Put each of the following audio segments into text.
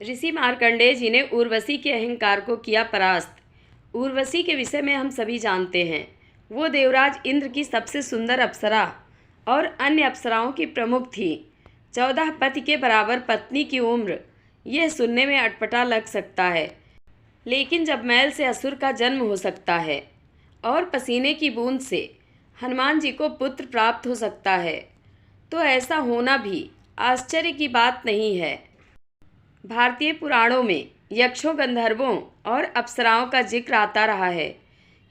ऋषि मार्कंडेय जी ने उर्वशी के अहंकार को किया परास्त। उर्वशी के विषय में हम सभी जानते हैं। वो देवराज इंद्र की सबसे सुंदर अप्सरा और अन्य अप्सराओं की प्रमुख थी। 14 पति के बराबर पत्नी की उम्र, यह सुनने में अटपटा लग सकता है, लेकिन जब मैल से असुर का जन्म हो सकता है और पसीने की बूंद से हनुमान जी को पुत्र प्राप्त हो सकता है, तो ऐसा होना भी आश्चर्य की बात नहीं है। भारतीय पुराणों में यक्षों, गंधर्वों और अप्सराओं का जिक्र आता रहा है।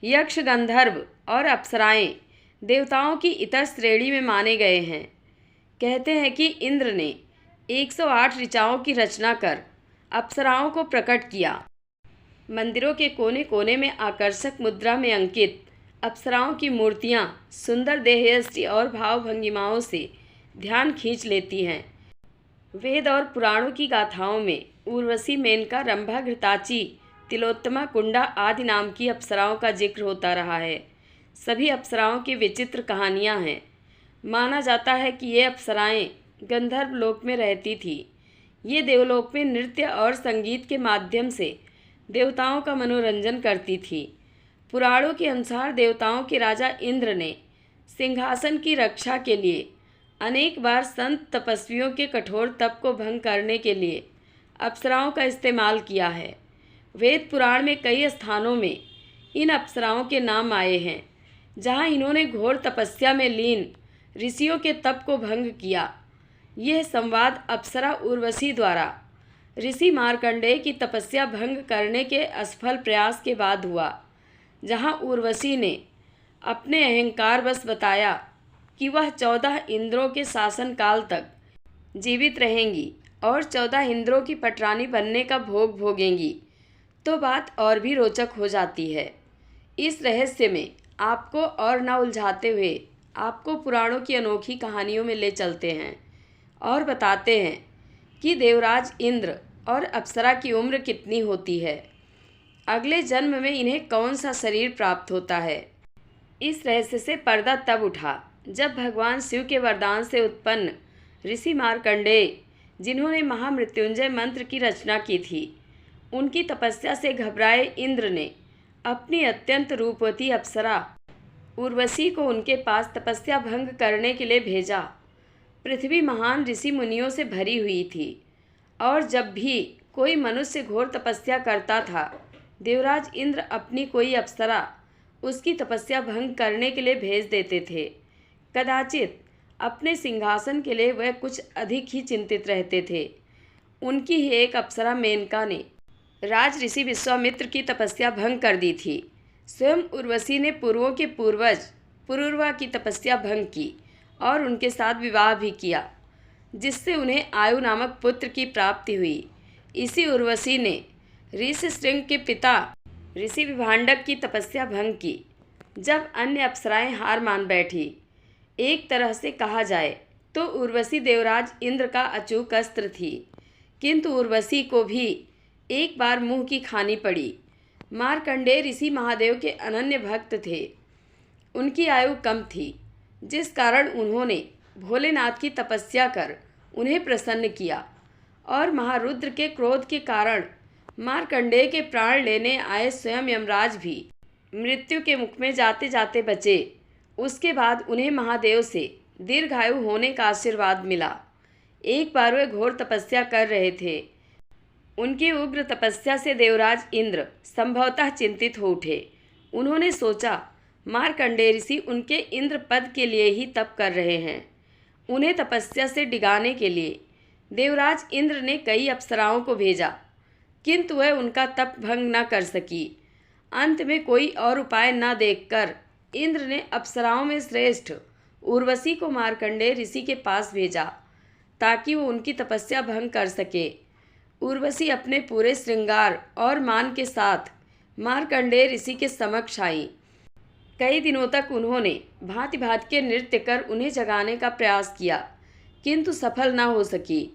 यक्ष, गंधर्व और अप्सराएं देवताओं की इतर श्रेणी में माने गए हैं। कहते हैं कि इंद्र ने 108 ऋचाओं की रचना कर अप्सराओं को प्रकट किया। मंदिरों के कोने कोने में आकर्षक मुद्रा में अंकित अप्सराओं की मूर्तियां सुंदर देहयष्टि और भाव भंगिमाओं से ध्यान खींच लेती हैं। वेद और पुराणों की गाथाओं में उर्वशी, मेनका, रंभा, घृताची, तिलोत्तमा, कुंडा आदि नाम की अप्सराओं का जिक्र होता रहा है। सभी अप्सराओं की विचित्र कहानियां हैं। माना जाता है कि ये अप्सराएं गंधर्व लोक में रहती थी। ये देवलोक में नृत्य और संगीत के माध्यम से देवताओं का मनोरंजन करती थी। पुराणों के अनुसार देवताओं के राजा इंद्र ने सिंहासन की रक्षा के लिए अनेक बार संत तपस्वियों के कठोर तप को भंग करने के लिए अप्सराओं का इस्तेमाल किया है। वेद पुराण में कई स्थानों में इन अप्सराओं के नाम आए हैं, जहां इन्होंने घोर तपस्या में लीन ऋषियों के तप को भंग किया। यह संवाद अप्सरा उर्वशी द्वारा ऋषि मार्कंडेय की तपस्या भंग करने के असफल प्रयास के बाद हुआ, जहां उर्वशी ने अपने अहंकार बस बताया कि वह 14 इंद्रों के शासन काल तक जीवित रहेंगी और 14 इंद्रों की पटरानी बनने का भोग भोगेंगी, तो बात और भी रोचक हो जाती है। इस रहस्य में आपको और न उलझाते हुए आपको पुराणों की अनोखी कहानियों में ले चलते हैं और बताते हैं कि देवराज इंद्र और अप्सरा की उम्र कितनी होती है, अगले जन्म में इन्हें कौन सा शरीर प्राप्त होता है। इस रहस्य से पर्दा तब उठा जब भगवान शिव के वरदान से उत्पन्न ऋषि मार्कंडेय, जिन्होंने महामृत्युंजय मंत्र की रचना की थी, उनकी तपस्या से घबराए इंद्र ने अपनी अत्यंत रूपवती अप्सरा उर्वशी को उनके पास तपस्या भंग करने के लिए भेजा। पृथ्वी महान ऋषि मुनियों से भरी हुई थी और जब भी कोई मनुष्य घोर तपस्या करता था, देवराज इंद्र अपनी कोई अप्सरा उसकी तपस्या भंग करने के लिए भेज देते थे। कदाचित अपने सिंहासन के लिए वह कुछ अधिक ही चिंतित रहते थे। उनकी ही एक अप्सरा मेनका ने राज ऋषि विश्वामित्र की तपस्या भंग कर दी थी। स्वयं उर्वशी ने पूर्वों के पूर्वज पुरुरवा की तपस्या भंग की और उनके साथ विवाह भी किया, जिससे उन्हें आयु नामक पुत्र की प्राप्ति हुई। इसी उर्वशी ने ऋषिशृंग के पिता ऋषि विभांडक की तपस्या भंग की। जब अन्य अप्सराएं हार मान बैठी, एक तरह से कहा जाए तो उर्वशी देवराज इंद्र का अचूक अस्त्र थी, किंतु उर्वशी को भी एक बार मुंह की खानी पड़ी। मार्कंडेय ऋषि महादेव के अनन्य भक्त थे। उनकी आयु कम थी, जिस कारण उन्होंने भोलेनाथ की तपस्या कर उन्हें प्रसन्न किया और महारुद्र के क्रोध के कारण मार्कंडेय के प्राण लेने आए स्वयं यमराज भी मृत्यु के मुख में जाते जाते बचे। उसके बाद उन्हें महादेव से दीर्घायु होने का आशीर्वाद मिला। एक बार वे घोर तपस्या कर रहे थे। उनकी उग्र तपस्या से देवराज इंद्र संभवतः चिंतित हो उठे। उन्होंने सोचा, मार्कंडेय ऋषि उनके इंद्र पद के लिए ही तप कर रहे हैं। उन्हें तपस्या से डिगाने के लिए देवराज इंद्र ने कई अप्सराओं को भेजा, किंतु वह उनका तप भंग न कर सकी। अंत में कोई और उपाय न देखकर इंद्र ने अप्सराओं में श्रेष्ठ उर्वशी को मार्कंडेय ऋषि के पास भेजा, ताकि वो उनकी तपस्या भंग कर सके। उर्वशी अपने पूरे श्रृंगार और मान के साथ मार्कंडेय ऋषि के समक्ष आई। कई दिनों तक उन्होंने भांति भांति के नृत्य कर उन्हें जगाने का प्रयास किया, किंतु सफल न हो सकी।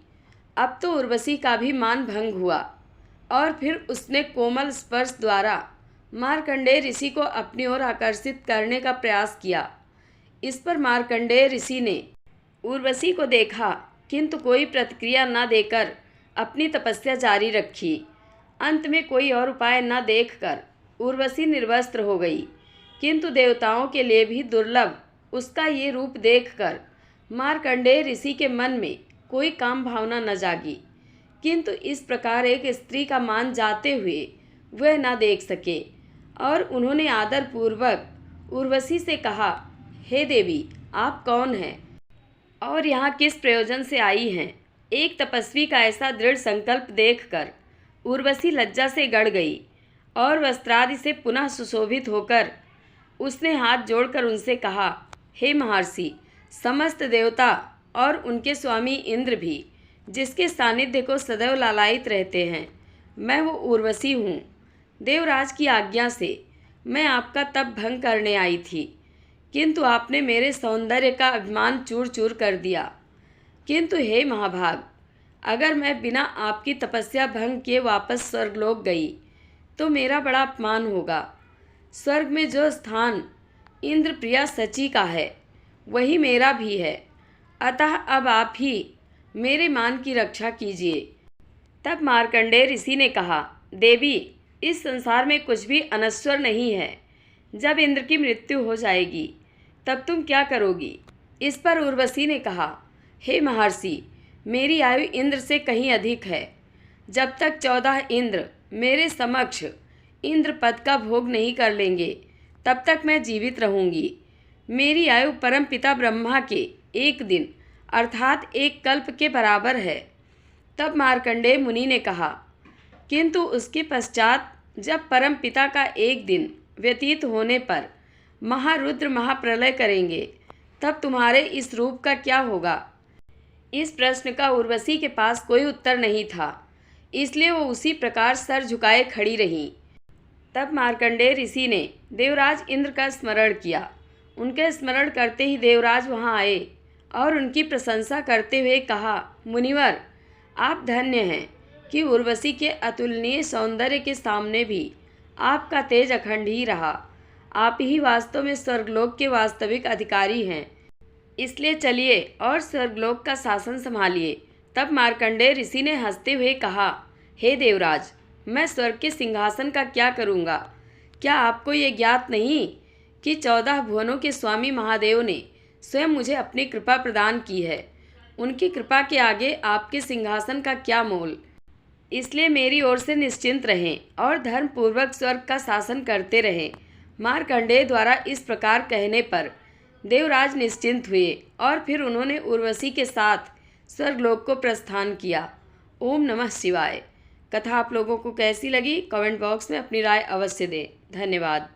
अब तो उर्वशी का भी मान भंग हुआ और फिर उसने कोमल स्पर्श द्वारा मार्कंडेय ऋषि को अपनी ओर आकर्षित करने का प्रयास किया। इस पर मार्कंडेय ऋषि ने उर्वशी को देखा, किंतु कोई प्रतिक्रिया न देकर अपनी तपस्या जारी रखी। अंत में कोई और उपाय न देखकर उर्वशी निर्वस्त्र हो गई, किंतु देवताओं के लिए भी दुर्लभ उसका ये रूप देखकर मार्कंडेय ऋषि के मन में कोई काम भावना न जागी, किंतु इस प्रकार एक स्त्री का मान जाते हुए वह न देख सके और उन्होंने आदरपूर्वक उर्वशी से कहा, हे देवी, आप कौन हैं और यहाँ किस प्रयोजन से आई हैं? एक तपस्वी का ऐसा दृढ़ संकल्प देखकर उर्वशी लज्जा से गड़ गई और वस्त्रादि से पुनः सुशोभित होकर उसने हाथ जोड़कर उनसे कहा, हे महर्षि, समस्त देवता और उनके स्वामी इंद्र भी जिसके सानिध्य को सदैव लालायित रहते हैं, मैं वो उर्वशी हूँ। देवराज की आज्ञा से मैं आपका तप भंग करने आई थी, किंतु आपने मेरे सौंदर्य का अभिमान चूर चूर कर दिया। किंतु हे महाभाग, अगर मैं बिना आपकी तपस्या भंग किए वापस स्वर्गलोक गई तो मेरा बड़ा अपमान होगा। स्वर्ग में जो स्थान इंद्रप्रिया सची का है वही मेरा भी है, अतः अब आप ही मेरे मान की रक्षा कीजिए। तब मार्कंडेय ऋषि ने कहा, देवी, इस संसार में कुछ भी अनश्वर नहीं है। जब इंद्र की मृत्यु हो जाएगी तब तुम क्या करोगी? इस पर उर्वशी ने कहा, हे महर्षि, मेरी आयु इंद्र से कहीं अधिक है। जब तक 14 इंद्र मेरे समक्ष इंद्र पद का भोग नहीं कर लेंगे तब तक मैं जीवित रहूँगी। मेरी आयु परम पिता ब्रह्मा के एक दिन अर्थात एक कल्प के बराबर है। तब मार्कंडेय मुनि ने कहा, किंतु उसके पश्चात जब परम पिता का एक दिन व्यतीत होने पर महारुद्र महाप्रलय करेंगे तब तुम्हारे इस रूप का क्या होगा? इस प्रश्न का उर्वशी के पास कोई उत्तर नहीं था, इसलिए वो उसी प्रकार सर झुकाए खड़ी रहीं। तब मार्कंडेय ऋषि ने देवराज इंद्र का स्मरण किया। उनके स्मरण करते ही देवराज वहाँ आए और उनकी प्रशंसा करते हुए कहा, मुनिवर, आप धन्य हैं कि उर्वशी के अतुलनीय सौंदर्य के सामने भी आपका तेज अखंड ही रहा। आप ही वास्तव में स्वर्गलोक के वास्तविक अधिकारी हैं, इसलिए चलिए और स्वर्गलोक का शासन संभालिए। तब मार्कंडेय ऋषि ने हंसते हुए कहा, हे देवराज, मैं स्वर्ग के सिंहासन का क्या करूँगा? क्या आपको ये ज्ञात नहीं कि 14 भुवनों के स्वामी महादेव ने स्वयं मुझे अपनी कृपा प्रदान की है? उनकी कृपा के आगे आपके सिंहासन का क्या मोल? इसलिए मेरी ओर से निश्चिंत रहें और धर्मपूर्वक स्वर्ग का शासन करते रहें। मार्कंडेय द्वारा इस प्रकार कहने पर देवराज निश्चिंत हुए और फिर उन्होंने उर्वशी के साथ स्वर्गलोक को प्रस्थान किया। ओम नमः शिवाय। कथा आप लोगों को कैसी लगी? कमेंट बॉक्स में अपनी राय अवश्य दें। धन्यवाद।